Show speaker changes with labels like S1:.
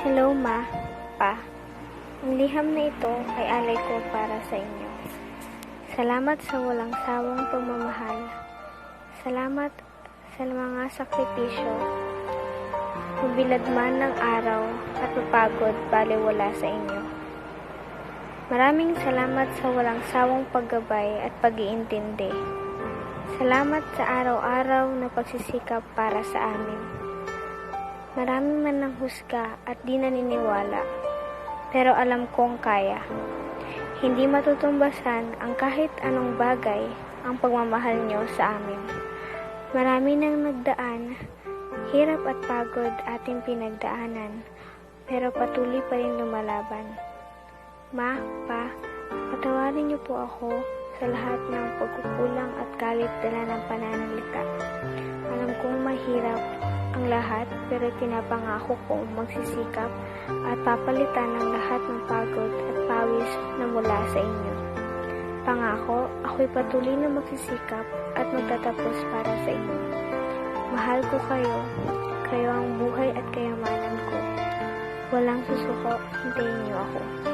S1: Hello, Ma, Pa. Ang liham na ito ay alay ko para sa inyo. Salamat sa walang sawang pagmamahal. Salamat sa mga sakripisyo. Mabilad man ng araw at mapagod baliwala sa inyo. Maraming salamat sa walang sawang paggabay at pag-iintindi. Salamat sa araw-araw na pagsisikap para sa amin. Marami man ng husga at di naniniwala, pero alam kong kaya. Hindi matutumbasan ang kahit anong bagay ang pagmamahal nyo sa amin. Marami nang nagdaan, hirap at pagod ating pinagdaanan, pero patuloy pa rin lumalaban. Ma, Pa, patawarin niyo po ako sa lahat ng pagkukulang at galit dala ng pananalita. Alam kong mahirap ang lahat, pero pinapangako kong magsisikap at papalitan ng lahat ng pagod at pawis na mula sa inyo. Pangako, ako'y patuloy na magsisikap at magtatapos para sa inyo. Mahal ko kayo, kayo ang buhay at kayamanan ko. Walang susuko, hintayin niyo ako.